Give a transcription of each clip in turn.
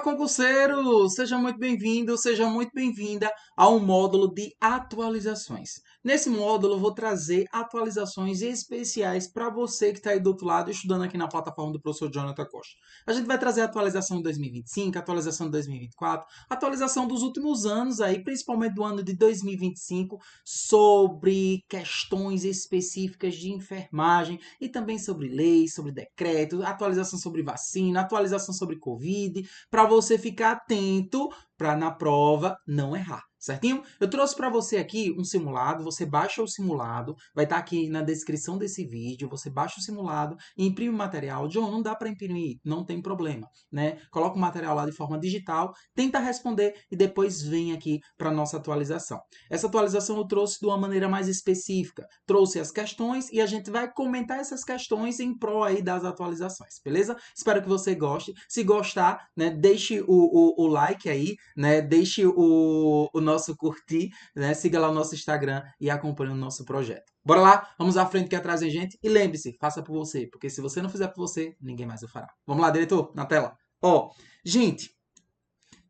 concurseiro! Seja muito bem-vindo, seja muito bem-vinda ao módulo de atualizações. Nesse módulo, eu vou trazer atualizações especiais para você que está aí do outro lado, estudando aqui na plataforma do professor Jonathan Costa. A gente vai trazer atualização de 2025, atualização de 2024, atualização dos últimos anos aí, principalmente do ano de 2025, sobre questões específicas de enfermagem e também sobre leis, sobre decretos, atualização sobre vacina, atualização sobre Covid, para você ficar atento para na prova não errar. Certinho? Eu trouxe para você aqui um simulado, você baixa o simulado, vai estar aqui na descrição desse vídeo, você baixa o simulado e imprime o material. John, não dá para imprimir, não tem problema, né? Coloca o material lá de forma digital, tenta responder e depois vem aqui para nossa atualização. Essa atualização eu trouxe de uma maneira mais específica, trouxe as questões e a gente vai comentar essas questões em prol aí das atualizações, beleza? Espero que você goste. Se gostar, né, deixe o like aí, né? Deixe o nosso curtir, né? Siga lá o nosso Instagram e acompanhe o nosso projeto. Bora lá, vamos à frente que atrás vem gente. E lembre-se, faça por você, porque se você não fizer por você, ninguém mais o fará. Vamos lá, diretor, na tela. Ó, gente,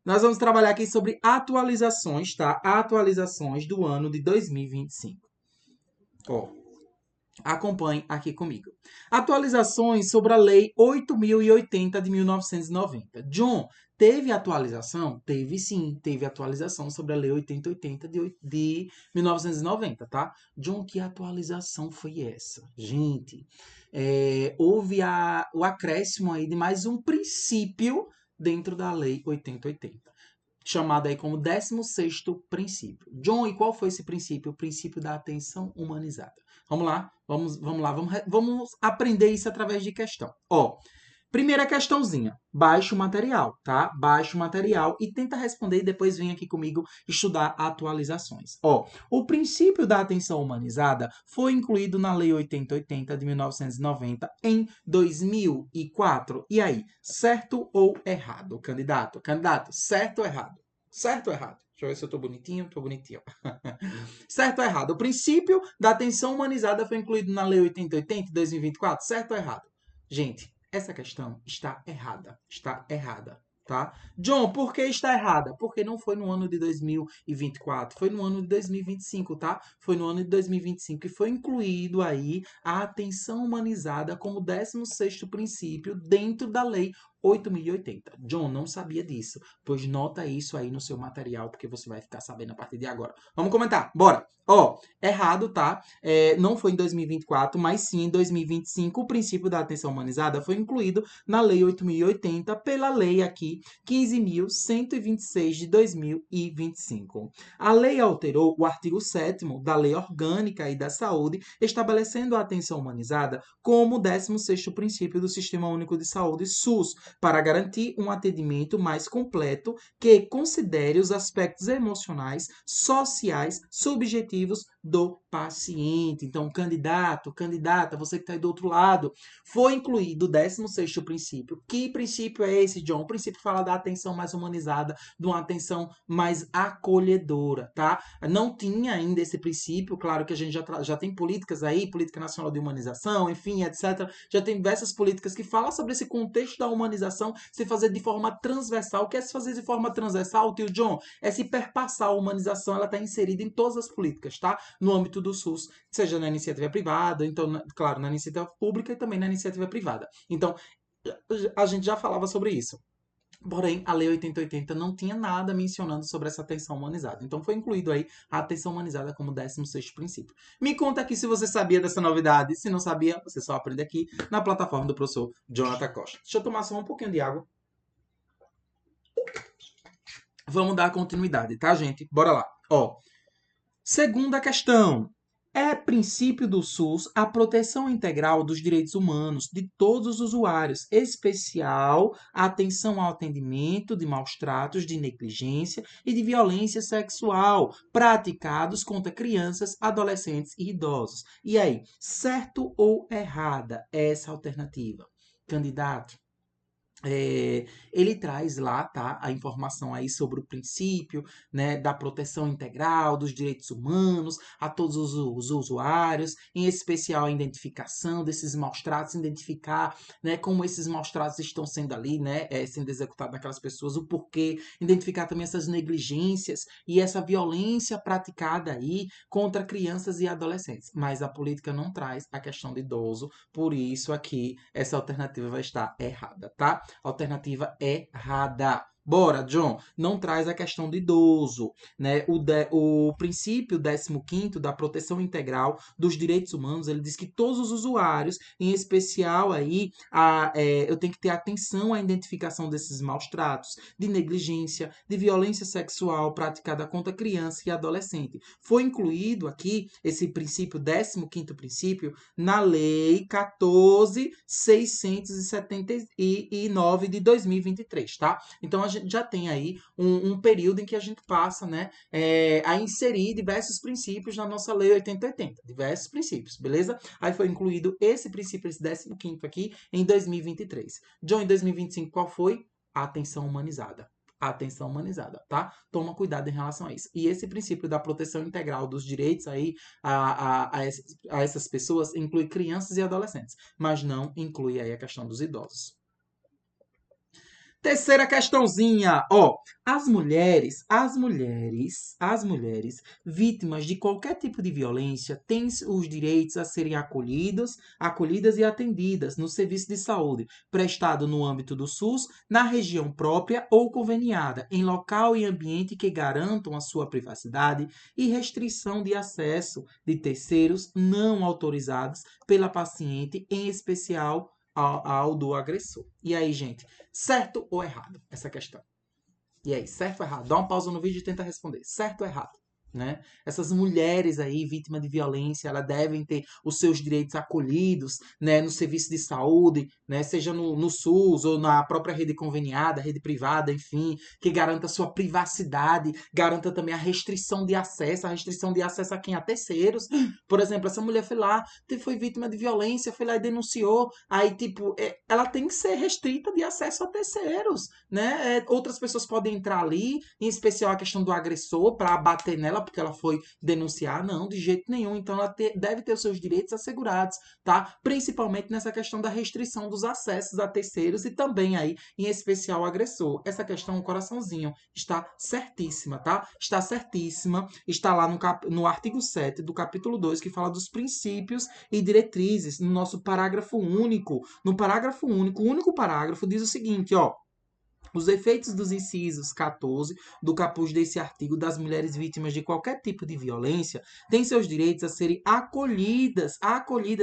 nós vamos trabalhar aqui sobre atualizações, tá? Atualizações do ano de 2025. Ó, acompanhe aqui comigo. Atualizações sobre a Lei 8.080 de 1990. John, teve atualização? Teve sim, teve atualização sobre a Lei 8080 de 1990, tá? John, que atualização foi essa? Gente, houve o acréscimo aí de mais um princípio dentro da Lei 8080, chamado aí como 16º princípio. John, e qual foi esse princípio? O princípio da atenção humanizada. Vamos lá, vamos aprender isso através de questão. Ó, primeira questãozinha, baixa o material, tá? Baixa o material e tenta responder e depois vem aqui comigo estudar atualizações. Ó, o princípio da atenção humanizada foi incluído na Lei 8080 de 1990 em 2004. E aí, certo ou errado, candidato? Candidato, certo ou errado? Certo ou errado? Deixa eu ver se eu tô bonitinho. Tô bonitinho. Certo ou errado? O princípio da atenção humanizada foi incluído na Lei 8080 de 2024? Certo ou errado? Gente, essa questão está errada. Está errada, tá? John, por que está errada? Porque não foi no ano de 2024, foi no ano de 2025, tá? Foi no ano de 2025 e foi incluído aí a atenção humanizada como 16º princípio dentro da Lei 8.080. John, não sabia disso. Pois nota isso aí no seu material, porque você vai ficar sabendo a partir de agora. Vamos comentar, bora! Ó, errado, tá? Não foi em 2024, mas sim em 2025. O princípio da atenção humanizada foi incluído na Lei 8.080 pela lei aqui 15.126 de 2025. A lei alterou o artigo 7º da Lei Orgânica e da Saúde, estabelecendo a atenção humanizada como o 16º princípio do Sistema Único de Saúde, SUS, para garantir um atendimento mais completo que considere os aspectos emocionais, sociais, subjetivos do paciente. Então, candidata, você que está aí do outro lado, foi incluído o 16º princípio. Que princípio é esse, John? O princípio fala da atenção mais humanizada, de uma atenção mais acolhedora, tá? Não tinha ainda esse princípio, claro que a gente já tem políticas aí, Política Nacional de Humanização, enfim, etc. Já tem diversas políticas que falam sobre esse contexto da humanização se fazer de forma transversal. O que é se fazer de forma transversal, tio John? É se perpassar a humanização, ela está inserida em todas as políticas, tá? No âmbito do SUS, seja na iniciativa privada, então, claro, na iniciativa pública e também na iniciativa privada. Então, a gente já falava sobre isso. Porém, a Lei 8080 não tinha nada mencionando sobre essa atenção humanizada. Então, foi incluído aí a atenção humanizada como 16º princípio. Me conta aqui se você sabia dessa novidade. Se não sabia, você só aprende aqui na plataforma do professor Jonathan Costa. Deixa eu tomar só um pouquinho de água. Vamos dar continuidade, tá, gente? Bora lá. Ó, segunda questão. É princípio do SUS a proteção integral dos direitos humanos de todos os usuários, especial a atenção ao atendimento de maus tratos, de negligência e de violência sexual praticados contra crianças, adolescentes e idosos. E aí, certo ou errada essa alternativa? Candidato, Ele traz lá, tá, a informação aí sobre o princípio, né, da proteção integral dos direitos humanos a todos os usuários, em especial a identificação desses maus-tratos, identificar, né, como esses maus-tratos estão sendo ali, né, sendo executados naquelas pessoas, o porquê, identificar também essas negligências e essa violência praticada aí contra crianças e adolescentes. Mas a política não traz a questão de idoso, por isso aqui essa alternativa vai estar errada, tá? Alternativa errada. Bora, John, não traz a questão do idoso, né? O princípio 15º da proteção integral dos direitos humanos, ele diz que todos os usuários, em especial aí, eu tenho que ter atenção à identificação desses maus tratos, de negligência, de violência sexual praticada contra criança e adolescente. Foi incluído aqui esse princípio, 15º princípio, na Lei 14.679 de 2023, tá? Então a gente já tem aí um período em que a gente passa, né, a inserir diversos princípios na nossa Lei 8080, diversos princípios, beleza? Aí foi incluído esse princípio, esse 15º aqui, em 2023. John, em 2025, qual foi? A atenção humanizada. A atenção humanizada, tá? Toma cuidado em relação a isso. E esse princípio da proteção integral dos direitos aí a essas pessoas inclui crianças e adolescentes, mas não inclui aí a questão dos idosos. Terceira questãozinha, ó, as mulheres vítimas de qualquer tipo de violência têm os direitos a serem acolhidas e atendidas no serviço de saúde prestado no âmbito do SUS, na região própria ou conveniada, em local e ambiente que garantam a sua privacidade e restrição de acesso de terceiros não autorizados pela paciente, em especial ao do agressor. E aí, gente, certo ou errado essa questão? E aí, certo ou errado? Dá uma pausa no vídeo e tenta responder. Certo ou errado? Né? Essas mulheres aí, vítimas de violência, elas devem ter os seus direitos acolhidos, né, no serviço de saúde, né, seja no SUS ou na própria rede conveniada, rede privada, enfim, que garanta a sua privacidade, garanta também a restrição de acesso a quem? A terceiros. Por exemplo, essa mulher foi lá, foi vítima de violência, foi lá e denunciou, aí, tipo, ela tem que ser restrita de acesso a terceiros, né? Outras pessoas podem entrar ali, em especial a questão do agressor, para bater nela, porque ela foi denunciar. Não, de jeito nenhum. Então, ela deve ter os seus direitos assegurados, tá? Principalmente nessa questão da restrição dos acessos a terceiros e também aí, em especial, o agressor. Essa questão, o coraçãozinho, está certíssima, tá? Está certíssima. Está lá no artigo 7 do capítulo 2, que fala dos princípios e diretrizes, no nosso parágrafo único. No parágrafo único, o único parágrafo diz o seguinte, ó: os efeitos dos incisos 14 do caput desse artigo das mulheres vítimas de qualquer tipo de violência têm seus direitos a serem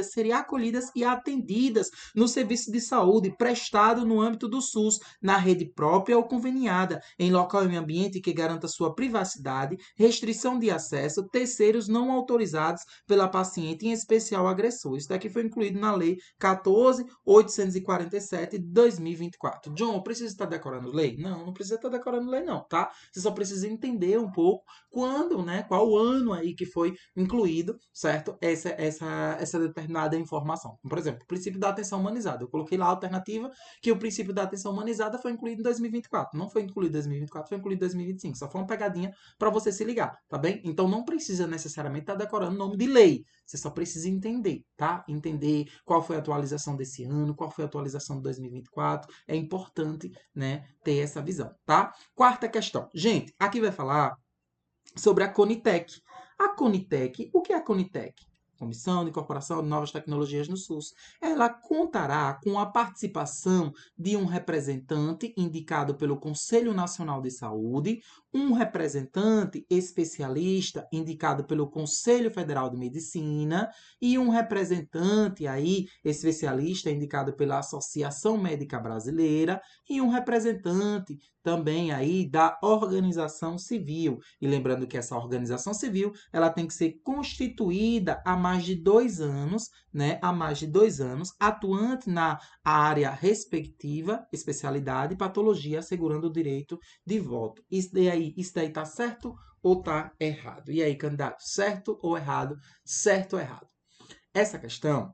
serem acolhidas e atendidas no serviço de saúde prestado no âmbito do SUS, na rede própria ou conveniada, em local e ambiente que garanta sua privacidade, restrição de acesso, terceiros não autorizados pela paciente, em especial agressor. Isso daqui foi incluído na Lei 14.847 de 2024. John, eu preciso estar decorando lei? Não, não precisa estar decorando lei não, tá? Você só precisa entender um pouco quando, né, qual o ano aí que foi incluído, certo? Essa determinada informação. Por exemplo, o princípio da atenção humanizada. Eu coloquei lá a alternativa que o princípio da atenção humanizada foi incluído em 2024. Não foi incluído em 2024, foi incluído em 2025. Só foi uma pegadinha para você se ligar, tá bem? Então não precisa necessariamente estar decorando o nome de lei. Você só precisa entender, tá? Entender qual foi a atualização desse ano, qual foi a atualização de 2024. É importante, né, ter essa visão, tá? Quarta questão. Gente, aqui vai falar sobre a Conitec. A Conitec, o que é a Conitec? Comissão de Incorporação de Novas Tecnologias no SUS. Ela contará com a participação de um representante indicado pelo Conselho Nacional de Saúde, um representante especialista indicado pelo Conselho Federal de Medicina e um representante aí especialista indicado pela Associação Médica Brasileira e um representante também aí da organização civil. E lembrando que essa organização civil, ela tem que ser constituída há mais de 2 anos, né? Há mais de 2 anos, atuante na área respectiva, especialidade, patologia, assegurando o direito de voto. Isso daí tá certo ou tá errado? E aí, candidato, certo ou errado? Certo ou errado? Essa questão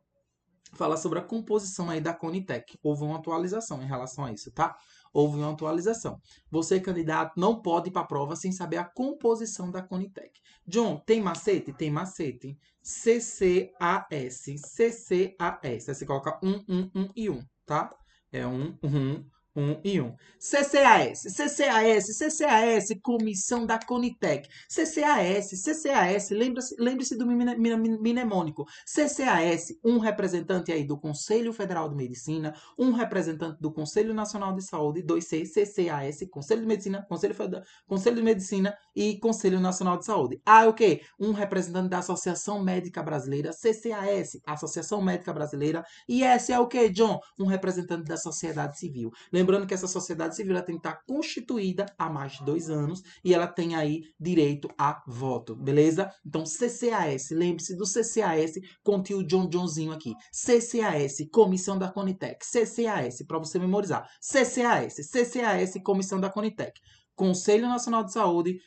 fala sobre a composição aí da Conitec. Houve uma atualização em relação a isso, tá? Houve uma atualização. Você, candidato, não pode ir para a prova sem saber a composição da Conitec. John, tem macete? Tem macete. CCAS. CCAS. Aí você coloca 1 e 1, tá? É 1 e 1. CCAS, Comissão da Conitec. CCAS, lembre-se do mnemônico. CCAS, um representante aí do Conselho Federal de Medicina, um representante do Conselho Nacional de Saúde, 2C, CCAS, Conselho de Medicina, Conselho de Medicina e Conselho Nacional de Saúde. O quê? Um representante da Associação Médica Brasileira, CCAS, Associação Médica Brasileira, e esse é o quê, John? Um representante da sociedade civil. Lembrando que essa sociedade civil ela tem que estar constituída há mais de 2 anos e ela tem aí direito a voto, beleza? Então, CCAS, lembre-se do CCAS com o tio Johnzinho aqui. CCAS, Comissão da Conitec. CCAS, para você memorizar. CCAS, Comissão da Conitec. Conselho Nacional de Saúde,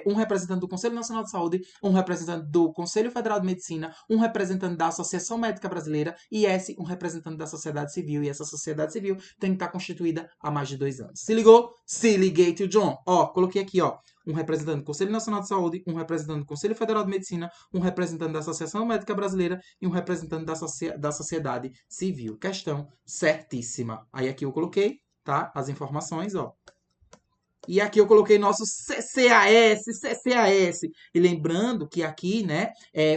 um representante do Conselho Nacional de Saúde, um representante do Conselho Federal de Medicina, um representante da Associação Médica Brasileira e esse um representante da sociedade civil. E essa sociedade civil tem que estar constituída há mais de 2 anos. Se ligou? Se liguei, tio John. Ó, coloquei aqui, ó, um representante do Conselho Nacional de Saúde, um representante do Conselho Federal de Medicina, um representante da Associação Médica Brasileira e um representante da sociedade civil. Questão certíssima. Aí aqui eu coloquei, tá? As informações, ó. E aqui eu coloquei nosso CCAS. E lembrando que aqui, né,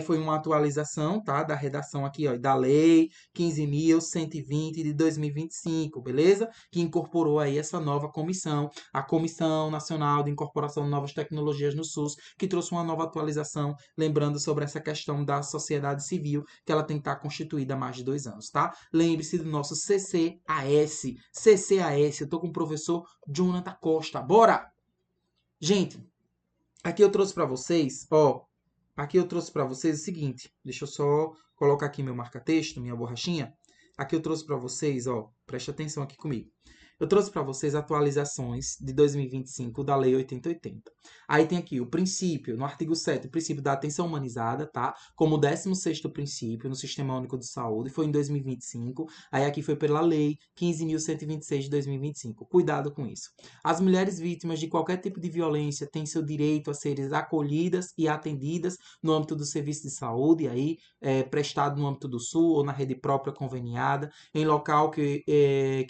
foi uma atualização, tá, da redação aqui, ó, da Lei 15.120 de 2025, beleza? Que incorporou aí essa nova comissão, a Comissão Nacional de Incorporação de Novas Tecnologias no SUS, que trouxe uma nova atualização, lembrando sobre essa questão da sociedade civil, que ela tem que estar constituída há mais de 2 anos, tá? Lembre-se do nosso CCAS. CCAS, eu tô com o professor Jonathan Costa. Bora! Gente, aqui eu trouxe para vocês, ó, aqui eu trouxe para vocês o seguinte, deixa eu só colocar aqui meu marca-texto, minha borrachinha. Aqui eu trouxe para vocês, ó, preste atenção aqui comigo. Eu trouxe para vocês atualizações de 2025 da Lei 8080. Aí tem aqui o princípio, no artigo 7, o princípio da atenção humanizada, tá? Como o 16º princípio no Sistema Único de Saúde, foi em 2025. Aí aqui foi pela Lei 15.126 de 2025. Cuidado com isso. As mulheres vítimas de qualquer tipo de violência têm seu direito a serem acolhidas e atendidas no âmbito do serviço de saúde, aí, prestado no âmbito do SUS ou na rede própria conveniada, em local que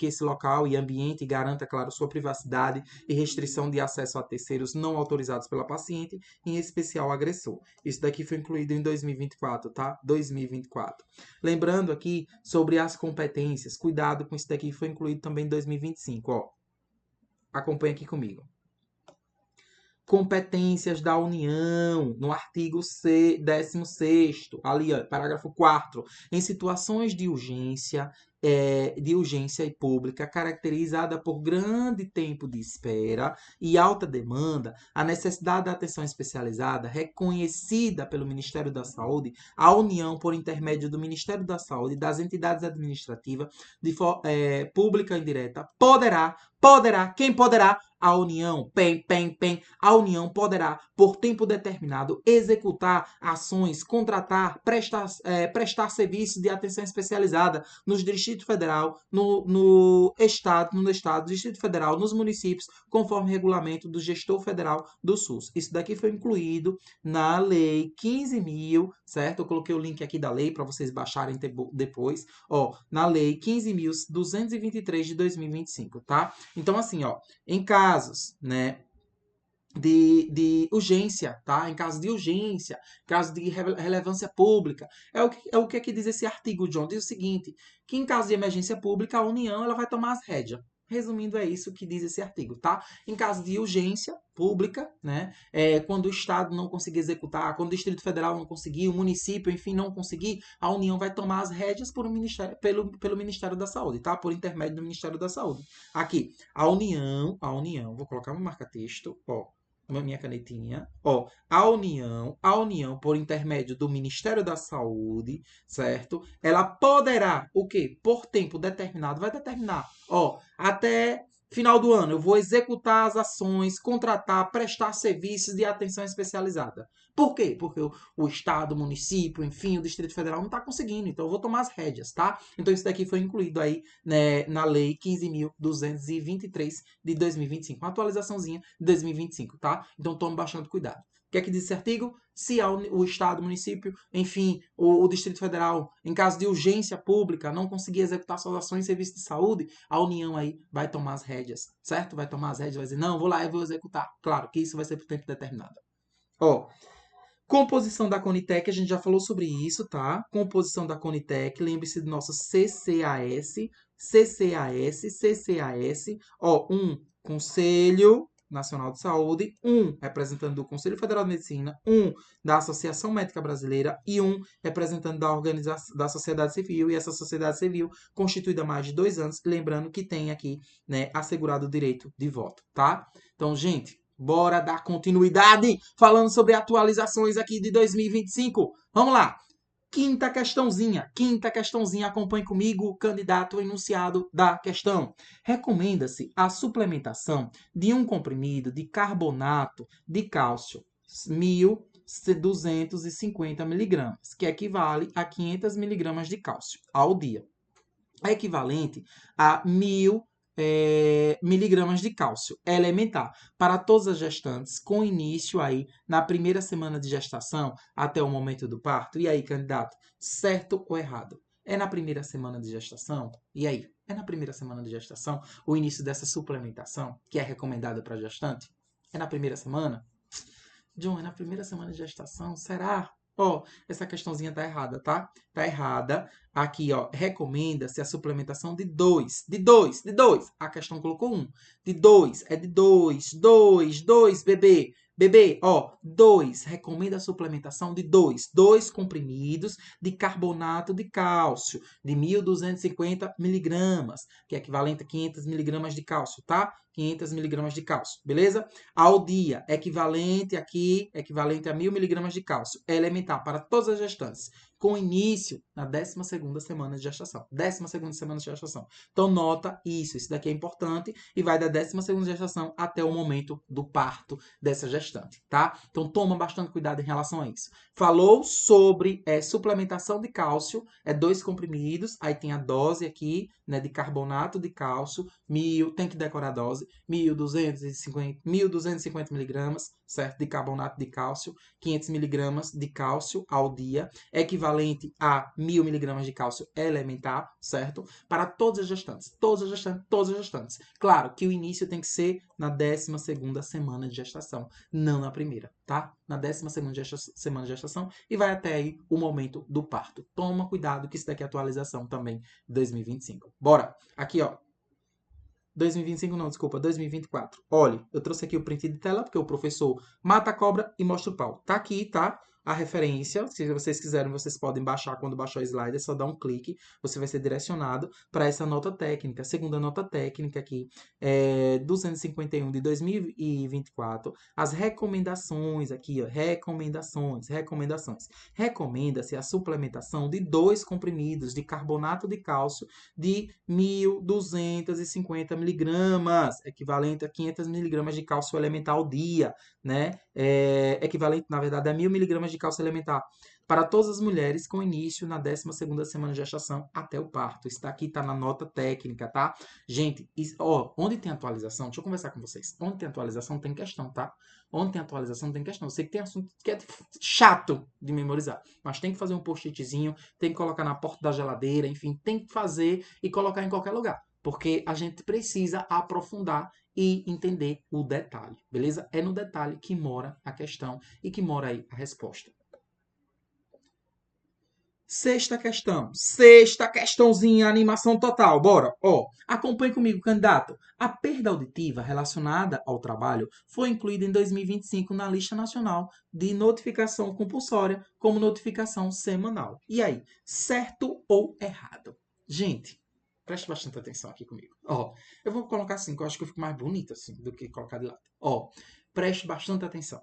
esse local e ambiente garanta, claro, sua privacidade e restrição de acesso a terceiros não autorizados pela paciente, em especial agressor. Isso daqui foi incluído em 2024, tá? 2024. Lembrando aqui sobre as competências, cuidado com isso daqui, foi incluído também em 2025, ó. Acompanhe aqui comigo. Competências da União, no artigo 16º, ali, ó, parágrafo 4º, em situações de urgência e pública, caracterizada por grande tempo de espera e alta demanda, a necessidade da atenção especializada, reconhecida pelo Ministério da Saúde, a União, por intermédio do Ministério da Saúde e das entidades administrativas de pública indireta, quem poderá? A União, a União poderá, por tempo determinado, executar ações, contratar, prestar serviços de atenção especializada nos Distrito Federal, no Estado, Distrito Federal, nos municípios, conforme regulamento do gestor federal do SUS. Isso daqui foi incluído na Lei 15.000, certo? Eu coloquei o link aqui da lei para vocês baixarem depois, ó, na Lei 15.223 de 2025, tá? Então, assim, ó, em casos, né, de urgência, tá? Em caso de urgência, caso de relevância pública. É o que aqui diz esse artigo, John. Diz o seguinte, que em caso de emergência pública, a União ela vai tomar as rédeas. Resumindo, é isso que diz esse artigo, tá? Em caso de urgência pública, né? Quando o Estado não conseguir executar, quando o Distrito Federal não conseguir, o município, enfim, não conseguir, a União vai tomar as rédeas pelo Ministério da Saúde, tá? Por intermédio do Ministério da Saúde. Aqui, a União, vou colocar um marca-texto, ó, minha canetinha, ó, a União, por intermédio do Ministério da Saúde, certo? Ela poderá, o quê? Por tempo determinado, vai determinar, ó, até Final do ano, eu vou executar as ações, contratar, prestar serviços de atenção especializada. Por quê? Porque o Estado, o município, enfim, o Distrito Federal não está conseguindo. Então, eu vou tomar as rédeas, tá? Então, isso daqui foi incluído aí, né, na Lei 15.223 de 2025. Uma atualizaçãozinha de 2025, tá? Então, tome bastante cuidado. O que é que diz esse artigo? Se o Estado, o município, enfim, o Distrito Federal, em caso de urgência pública, não conseguir executar suas ações em serviço de saúde, a União aí vai tomar as rédeas, certo? Vai tomar as rédeas, vai dizer, não, vou lá e vou executar. Claro que isso vai ser por tempo determinado. Ó, composição da Conitec, a gente já falou sobre isso, tá? Composição da Conitec, lembre-se do nosso CCAS, CCAS. Ó, Conselho Nacional de Saúde, representante do Conselho Federal de Medicina, da Associação Médica Brasileira e representante da organização da sociedade civil, e essa sociedade civil constituída há mais de 2 anos, lembrando que tem aqui, né, assegurado o direito de voto, tá? Então, gente, bora dar continuidade falando sobre atualizações aqui de 2025. Vamos lá. Quinta questãozinha, acompanhe comigo o candidato enunciado da questão. Recomenda-se a suplementação de um comprimido de carbonato de cálcio 1.250 miligramas, que equivale a 500 miligramas de cálcio ao dia. É equivalente a 1.000 miligramas de cálcio elementar para todas as gestantes, com início aí na primeira semana de gestação até o momento do parto. E aí, candidato, certo ou errado? É na primeira semana de gestação? E aí? É na primeira semana de gestação o início dessa suplementação que é recomendada para a gestante? É na primeira semana? John, é na primeira semana de gestação? Será? Ó, essa questãozinha tá errada, tá? Tá errada. Aqui, ó, recomenda-se a suplementação de 2. De 2. A questão colocou 1. De 2. É de 2, bebê. Bebê, ó, 2. Recomenda a suplementação de 2. 2 comprimidos de carbonato de cálcio, de 1.250 miligramas, que é equivalente a 500 miligramas de cálcio, tá? 500 miligramas de cálcio, beleza? Ao dia, equivalente a 1.000 miligramas de cálcio. É elementar para todas as gestantes, com início na 12ª semana de gestação. 12ª semana de gestação. Então, nota isso daqui é importante e vai da 12ª gestação até o momento do parto dessa gestante, tá? Então, toma bastante cuidado em relação a isso. Falou sobre suplementação de cálcio, 2 comprimidos, aí tem a dose aqui, né, de carbonato de cálcio, tem que decorar a dose, 1.250 miligramas, certo? De carbonato de cálcio, 500 miligramas de cálcio ao dia, equivalente a 1.000 miligramas de cálcio elementar, certo? Para todas as gestantes. Claro que o início tem que ser na 12ª semana de gestação, não na primeira, tá? Na 12ª semana de gestação e vai até aí o momento do parto. Toma cuidado que isso daqui é atualização também de 2025. Bora! Aqui, ó. 2025 não, desculpa, 2024. Olha, eu trouxe aqui o print de tela, porque o professor mata a cobra e mostra o pau. Tá aqui, tá? A referência, se vocês quiserem, vocês podem baixar quando baixar o slide, é só dar um clique, você vai ser direcionado para essa nota técnica. Segunda nota técnica aqui, 251 de 2024. As recomendações aqui, ó, recomendações. Recomenda-se a suplementação de 2 comprimidos de carbonato de cálcio de 1.250 miligramas, equivalente a 500 miligramas de cálcio elementar ao dia, né? Equivalente, na verdade, a 1.000 miligramas de cálcio elementar para todas as mulheres com início na 12ª semana de gestação até o parto. Isso daqui tá na nota técnica, tá? Gente, onde tem atualização, deixa eu conversar com vocês. Onde tem atualização tem questão, tá? Onde tem atualização tem questão. Eu sei que tem assunto que é chato de memorizar, mas tem que fazer um post-itzinho, tem que colocar na porta da geladeira, enfim, tem que fazer e colocar em qualquer lugar. Porque a gente precisa aprofundar e entender o detalhe, beleza? É no detalhe que mora a questão e que mora aí a resposta. Sexta questãozinha, animação total, bora. Ó, acompanhe comigo, candidato. A perda auditiva relacionada ao trabalho foi incluída em 2025 na lista nacional de notificação compulsória como notificação semanal. E aí, certo ou errado? Gente, preste bastante atenção aqui comigo. Ó, eu vou colocar assim, que eu acho que eu fico mais bonito assim do que colocar de lado. Ó, preste bastante atenção.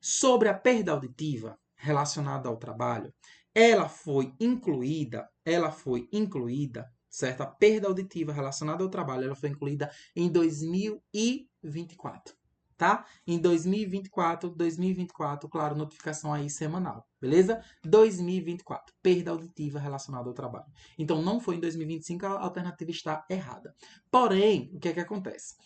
Sobre a perda auditiva relacionada ao trabalho, ela foi incluída certo? A perda auditiva relacionada ao trabalho, ela foi incluída em 2024, tá? Em 2024, claro, notificação aí semanal, beleza? 2024, perda auditiva relacionada ao trabalho. Então, não foi em 2025, a alternativa está errada. Porém, o que é que acontece?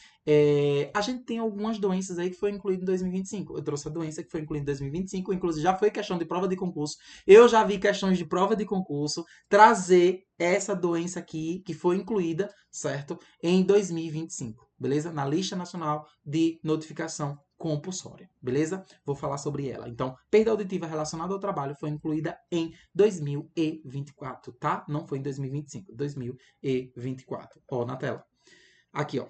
A gente tem algumas doenças aí que foi incluído em 2025. Eu trouxe a doença que foi incluída em 2025, inclusive já foi questão de prova de concurso. Eu já vi questões de prova de concurso trazer essa doença aqui, que foi incluída, certo? Em 2025, beleza? Na lista nacional de notificação compulsória, beleza? Vou falar sobre ela. Então, perda auditiva relacionada ao trabalho foi incluída em 2024, tá? Não foi em 2025, 2024. Ó, na tela. Aqui, ó.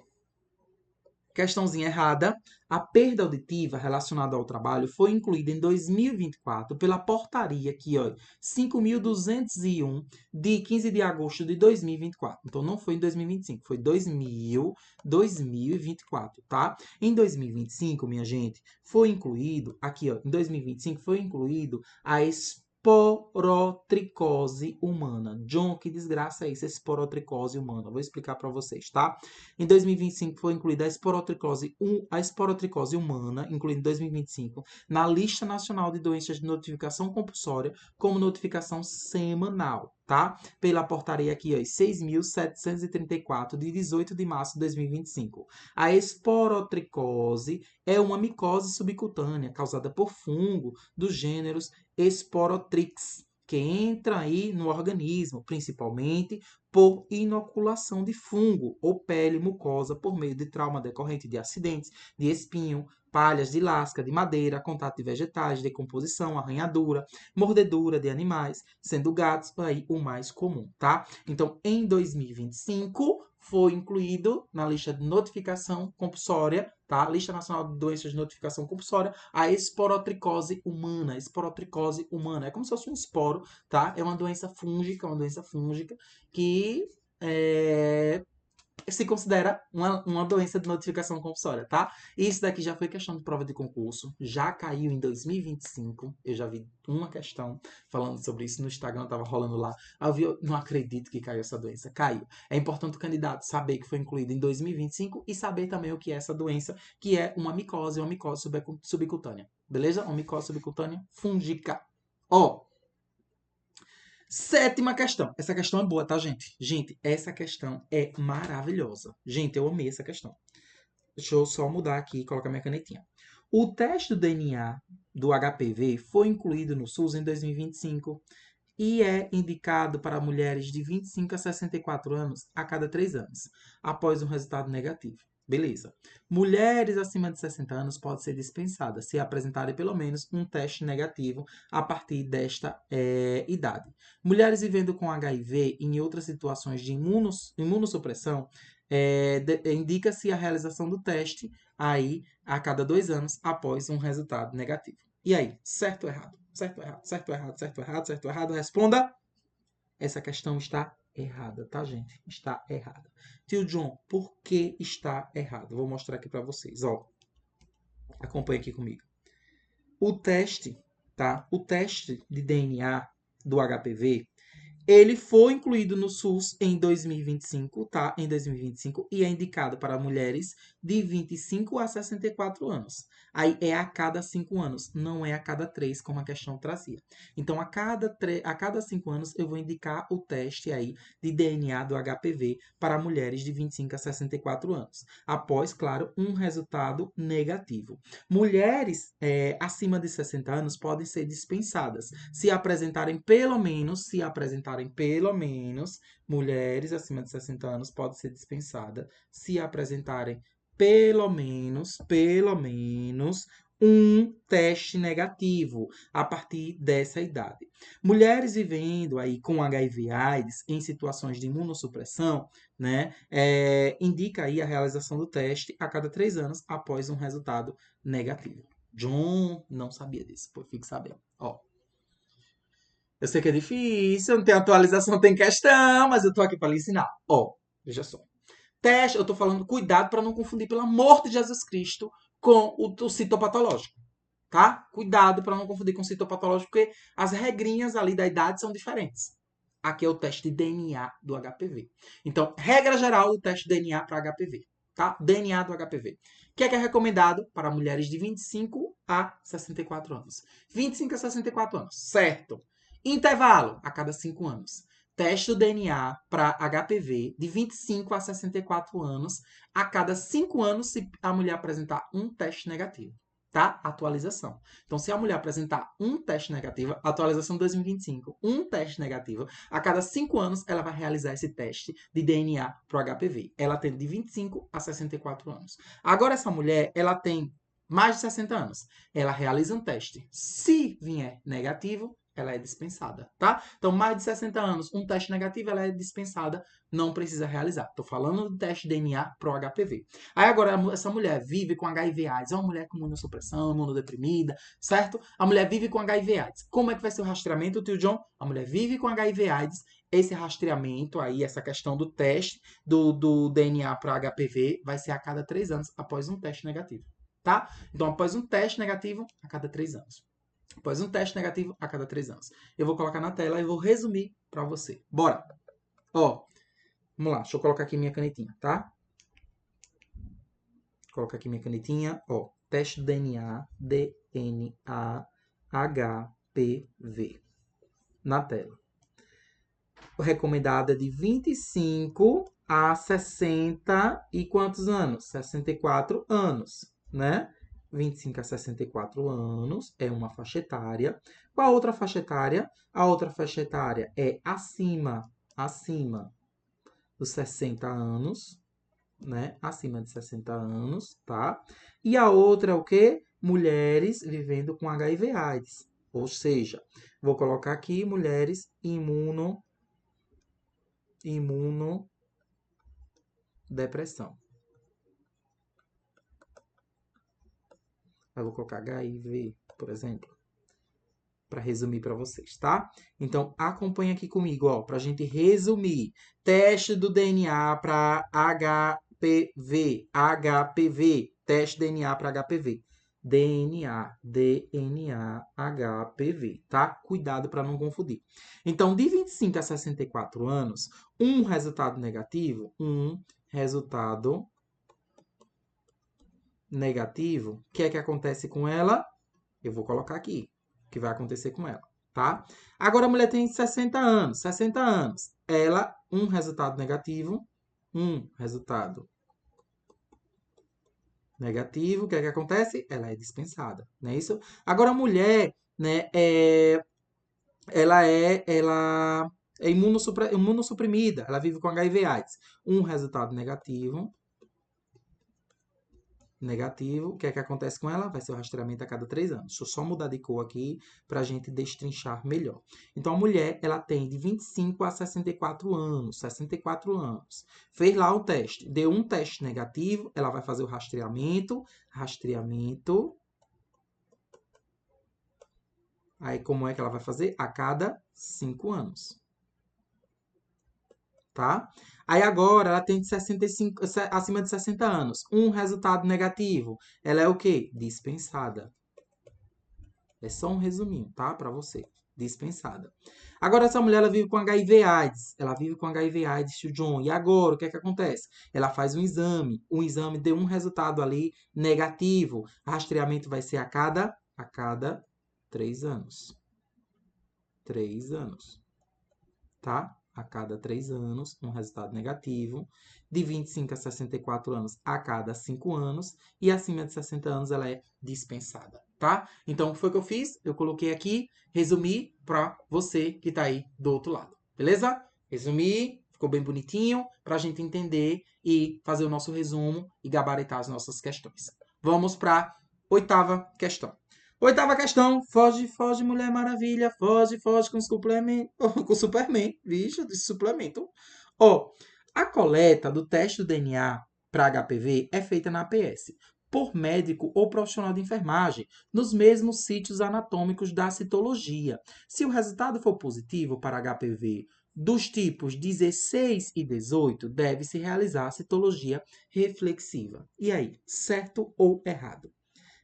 Questãozinha errada. A perda auditiva relacionada ao trabalho foi incluída em 2024 pela portaria aqui, ó, 5.201, de 15 de agosto de 2024. Então, não foi em 2025, foi 2024, tá? Em 2025, minha gente, foi incluído, aqui, ó, em 2025 foi incluído a esporotricose humana. John, que desgraça é isso, esporotricose humana? Vou explicar para vocês, tá? Em 2025 foi incluída a esporotricose humana, incluindo em 2025, na lista nacional de doenças de notificação compulsória como notificação semanal, tá? Pela portaria aqui, ó, 6.734, de 18 de março de 2025. A esporotricose é uma micose subcutânea causada por fungo dos gêneros Sporotrix, que entra aí no organismo, principalmente por inoculação de fungo ou pele mucosa por meio de trauma decorrente de acidentes, de espinho, palhas de lasca, de madeira, contato de vegetais, decomposição, arranhadura, mordedura de animais, sendo gatos aí o mais comum, tá? Então, em 2025, foi incluído na lista de notificação compulsória, tá? Lista Nacional de Doenças de Notificação Compulsória, a esporotricose humana. Esporotricose humana. É como se fosse um esporo, tá? É uma doença fúngica, que se considera uma doença de notificação compulsória, tá? Isso daqui já foi questão de prova de concurso, já caiu em 2025, eu já vi uma questão falando sobre isso no Instagram, tava rolando lá, eu vi, eu não acredito que caiu essa doença, caiu. É importante o candidato saber que foi incluído em 2025 e saber também o que é essa doença, que é uma micose subcutânea, beleza? Uma micose subcutânea fúngica. Ó, sétima questão. Essa questão é boa, tá, gente? Gente, essa questão é maravilhosa. Gente, eu amei essa questão. Deixa eu só mudar aqui e colocar minha canetinha. O teste do DNA do HPV foi incluído no SUS em 2025 e é indicado para mulheres de 25 a 64 anos a cada 3 anos, após um resultado negativo. Beleza. Mulheres acima de 60 anos podem ser dispensadas se apresentarem pelo menos um teste negativo a partir desta idade. Mulheres vivendo com HIV e em outras situações de imunossupressão, indica-se a realização do teste aí a cada 2 anos após um resultado negativo. E aí, certo ou errado? Certo ou errado? Certo ou errado? Certo ou errado? Certo ou errado? Responda. Essa questão está errada, tá, gente? Está errada. Tio John, por que está errado? Vou mostrar aqui para vocês. Ó, acompanha aqui comigo. O teste, tá? O teste de DNA do HPV, ele foi incluído no SUS em 2025, tá? Em 2025, e é indicado para mulheres de 25 a 64 anos. Aí é a cada 5 anos, não é a cada 3, como a questão trazia. Então, a cada 5 anos, eu vou indicar o teste aí de DNA do HPV para mulheres de 25 a 64 anos. Após, claro, um resultado negativo. Mulheres acima de 60 anos podem ser dispensadas se apresentarem pelo menos, mulheres acima de 60 anos podem ser dispensadas se apresentarem pelo menos um teste negativo a partir dessa idade. Mulheres vivendo aí com HIV/AIDS em situações de imunossupressão, né, indica aí a realização do teste a cada 3 anos após um resultado negativo. John não sabia disso, pois fique sabendo. Ó, eu sei que é difícil, não tem atualização, tem questão, mas eu tô aqui para lhe ensinar. Ó, veja só. Teste, eu tô falando cuidado para não confundir, pelo amor de Jesus Cristo, com o citopatológico, tá? Cuidado para não confundir com o citopatológico, porque as regrinhas ali da idade são diferentes. Aqui é o teste de DNA do HPV. Então, regra geral do teste de DNA para HPV, tá? DNA do HPV. O que é recomendado para mulheres de 25 a 64 anos? 25 a 64 anos, certo. Intervalo, a cada 5 anos. Teste do DNA para HPV de 25 a 64 anos, a cada 5 anos se a mulher apresentar um teste negativo. Tá? Atualização. Então, se a mulher apresentar um teste negativo, atualização 2025, um teste negativo, a cada 5 anos ela vai realizar esse teste de DNA para o HPV. Ela tem de 25 a 64 anos. Agora, essa mulher, ela tem mais de 60 anos. Ela realiza um teste. Se vier negativo, ela é dispensada, tá? Então, mais de 60 anos, um teste negativo, ela é dispensada, não precisa realizar. Tô falando do teste de DNA pro HPV. Aí agora, essa mulher vive com HIV/AIDS, é uma mulher com imunossupressão, imunodeprimida, certo? A mulher vive com HIV/AIDS. Como é que vai ser o rastreamento, tio John? A mulher vive com HIV/AIDS, esse rastreamento aí, essa questão do teste do DNA para HPV vai ser a cada 3 anos, após um teste negativo, tá? Então, após um teste negativo, a cada 3 anos. Após um teste negativo a cada 3 anos. Eu vou colocar na tela e vou resumir para você. Bora! Ó, vamos lá. Deixa eu colocar aqui minha canetinha, tá? Colocar aqui minha canetinha. Ó, teste do DNA, HPV. Na tela. O recomendado é de 25 a 60 e quantos anos? 64 anos, né? 25 a 64 anos é uma faixa etária. Qual a outra faixa etária? A outra faixa etária é acima dos 60 anos, né? Acima de 60 anos, tá? E a outra é o quê? Mulheres vivendo com HIV/AIDS. Ou seja, vou colocar aqui mulheres imunodepressão. Eu vou colocar HIV, por exemplo, para resumir para vocês, tá? Então, acompanha aqui comigo, ó, para a gente resumir. Teste do DNA para HPV. Teste DNA para HPV. DNA, HPV, tá? Cuidado para não confundir. Então, de 25 a 64 anos, um resultado negativo, o que é que acontece com ela? Eu vou colocar aqui o que vai acontecer com ela, tá? Agora a mulher tem 60 anos. 60 anos. Ela, um resultado negativo, o que é que acontece? Ela é dispensada, não é isso? Agora a mulher, né, ela é imunossuprimida, ela vive com HIV/AIDS. Um resultado negativo, o que é que acontece com ela? Vai ser o rastreamento a cada 3 anos. Deixa eu só mudar de cor aqui para a gente destrinchar melhor. Então, a mulher, ela tem de 25 a 64 anos. 64 anos. Fez lá o teste. Deu um teste negativo, ela vai fazer o rastreamento. Aí, como é que ela vai fazer? A cada 5 anos. Tá? Aí agora ela tem de 65, acima de 60 anos. Um resultado negativo. Ela é o quê? Dispensada. É só um resuminho, tá? Para você. Dispensada. Agora essa mulher ela vive com HIV/AIDS. Ela vive com HIV/AIDS, tio John. E agora o que é que acontece? Ela faz um exame. O exame deu um resultado ali negativo. Rastreamento vai ser a cada 3 anos. 3 anos. Tá? A cada 3 anos, um resultado negativo. De 25 a 64 anos, a cada 5 anos. E acima de 60 anos, ela é dispensada, tá? Então, o que foi que eu fiz? Eu coloquei aqui, resumi para você que tá aí do outro lado. Beleza? Resumi, ficou bem bonitinho, para a gente entender e fazer o nosso resumo e gabaritar as nossas questões. Vamos para a 8ª questão. 8ª questão, foge, Mulher Maravilha, foge com suplemento, com Superman, vixe, desse suplemento. Ó, a coleta do teste do DNA para HPV é feita na APS, por médico ou profissional de enfermagem, nos mesmos sítios anatômicos da citologia. Se o resultado for positivo para HPV dos tipos 16 e 18, deve-se realizar a citologia reflexiva. E aí, certo ou errado?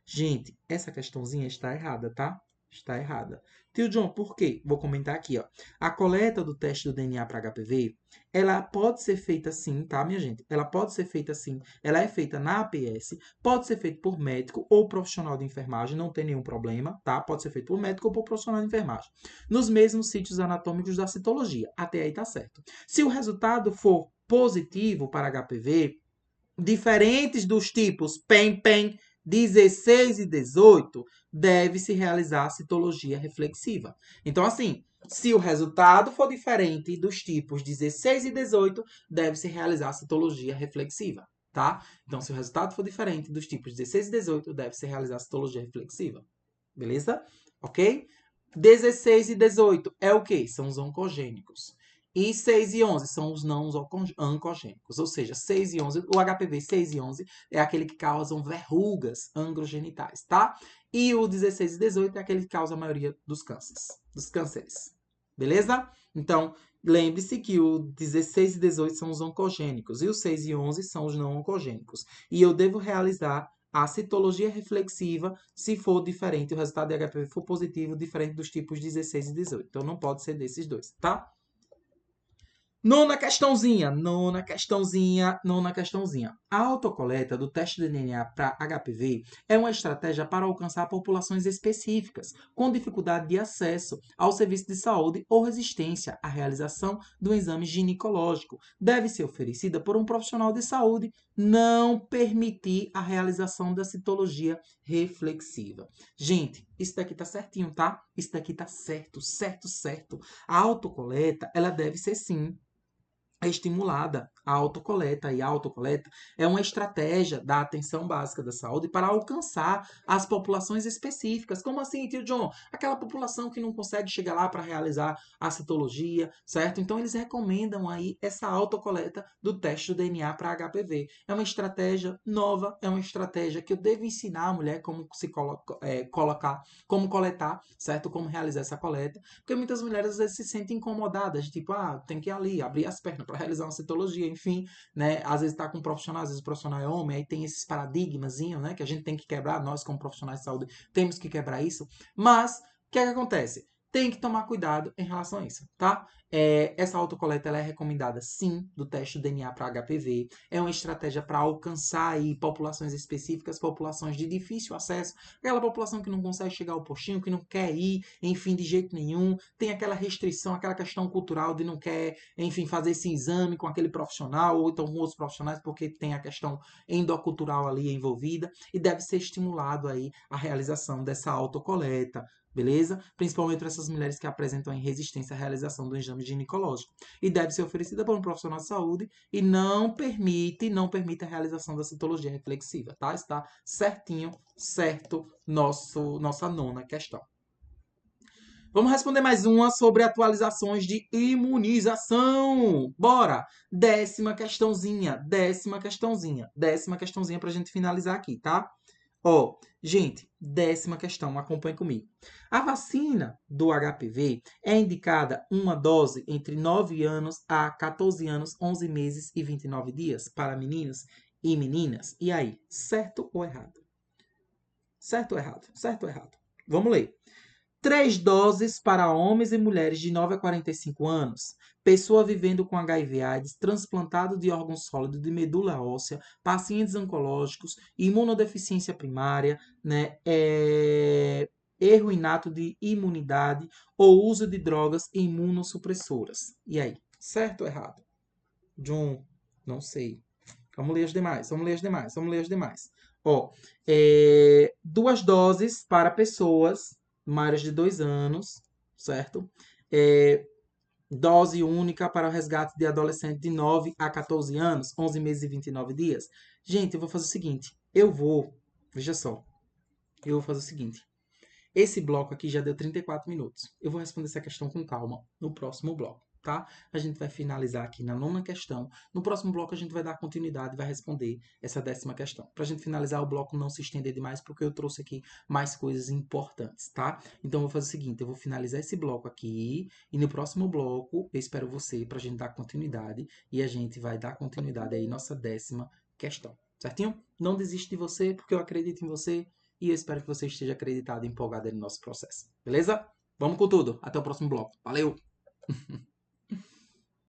Gente, essa questãozinha está errada, tá? Está errada. Tio John, por quê? Vou comentar aqui, ó. A coleta do teste do DNA para HPV, ela pode ser feita sim, tá, minha gente? Ela pode ser feita sim. Ela é feita na APS, pode ser feita por médico ou profissional de enfermagem, não tem nenhum problema, tá? Pode ser feito por médico ou por profissional de enfermagem. Nos mesmos sítios anatômicos da citologia. Até aí tá certo. Se o resultado for positivo para HPV, diferentes dos tipos PEN-PEN 16 e 18, deve-se realizar a citologia reflexiva. Então, assim, se o resultado for diferente dos tipos 16 e 18, deve-se realizar a citologia reflexiva, tá? Então, se o resultado for diferente dos tipos 16 e 18, deve-se realizar a citologia reflexiva. Beleza? Ok? 16 e 18 é o quê? São os oncogênicos. E 6 e 11 são os não oncogênicos. Ou seja, 6 e 11, o HPV 6 e 11 é aquele que causam verrugas androgenitais, tá? E o 16 e 18 é aquele que causa a maioria dos cânceres. Beleza? Então, lembre-se que o 16 e 18 são os oncogênicos e os 6 e 11 são os não oncogênicos. E eu devo realizar a citologia reflexiva se for diferente, o resultado de HPV for positivo, diferente dos tipos 16 e 18. Então, não pode ser desses dois, tá? Nona questãozinha. A autocoleta do teste de DNA para HPV é uma estratégia para alcançar populações específicas com dificuldade de acesso ao serviço de saúde ou resistência à realização do exame ginecológico. Deve ser oferecida por um profissional de saúde, não permitir a realização da citologia reflexiva. Gente, isso daqui tá certinho, tá? Isso daqui tá certo, certo. A autocoleta, ela deve ser sim estimulada a autocoleta. E a autocoleta é uma estratégia da atenção básica da saúde para alcançar as populações específicas. Como assim, tio John? Aquela população que não consegue chegar lá para realizar a citologia, certo? Então, eles recomendam aí essa autocoleta do teste do DNA para HPV. É uma estratégia nova, é uma estratégia que eu devo ensinar a mulher como se colocar, como coletar, certo? Como realizar essa coleta. Porque muitas mulheres às vezes se sentem incomodadas, tipo, tem que ir ali, abrir as pernas para realizar uma citologia, enfim, né? Às vezes tá com um profissional, às vezes o profissional é homem, aí tem esses paradigmazinhos, né? Que a gente tem que quebrar, nós como profissionais de saúde temos que quebrar isso. Mas, o que é que acontece? Tem que tomar cuidado em relação a isso, tá? Essa autocoleta ela é recomendada, sim, do teste do DNA para HPV. É uma estratégia para alcançar aí populações específicas, populações de difícil acesso, aquela população que não consegue chegar ao postinho, que não quer ir, enfim, de jeito nenhum, tem aquela restrição, aquela questão cultural de não quer, enfim, fazer esse exame com aquele profissional ou então com outros profissionais porque tem a questão endocultural ali envolvida e deve ser estimulado aí a realização dessa autocoleta, beleza? Principalmente para essas mulheres que apresentam resistência à realização do exame ginecológico. E deve ser oferecida por um profissional de saúde e não permite a realização da citologia reflexiva, tá? Está certinho, certo, nossa nona questão. Vamos responder mais uma sobre atualizações de imunização. Bora! Décima questãozinha para a gente finalizar aqui, tá? Ó, gente, décima questão, acompanhe comigo. A vacina do HPV é indicada uma dose entre 9 anos a 14 anos, 11 meses e 29 dias para meninos e meninas. E aí, certo ou errado? Certo ou errado? Certo ou errado? Vamos ler. 3 doses para homens e mulheres de 9 a 45 anos, pessoa vivendo com HIV/AIDS, transplantado de órgão sólido de medula óssea, pacientes oncológicos, imunodeficiência primária, né, erro inato de imunidade ou uso de drogas imunossupressoras. E aí, certo ou errado? John, não sei. Vamos ler as demais. Ó, 2 doses para pessoas maiores de 2 anos, certo? Dose única para o resgate de adolescente de 9 a 14 anos, 11 meses e 29 dias. Gente, eu vou fazer o seguinte. Veja só. Eu vou fazer o seguinte. Esse bloco aqui já deu 34 minutos. Eu vou responder essa questão com calma no próximo bloco, tá? A gente vai finalizar aqui na nona questão. No próximo bloco a gente vai dar continuidade e vai responder essa décima questão. Pra gente finalizar o bloco, não se estender demais, porque eu trouxe aqui mais coisas importantes, tá? Então eu vou fazer o seguinte, eu vou finalizar esse bloco aqui e no próximo bloco eu espero você pra gente dar continuidade e a gente vai dar continuidade aí nossa décima questão, certinho? Não desiste de você, porque eu acredito em você e eu espero que você esteja acreditado e empolgado no nosso processo. Beleza? Vamos com tudo. Até o próximo bloco. Valeu!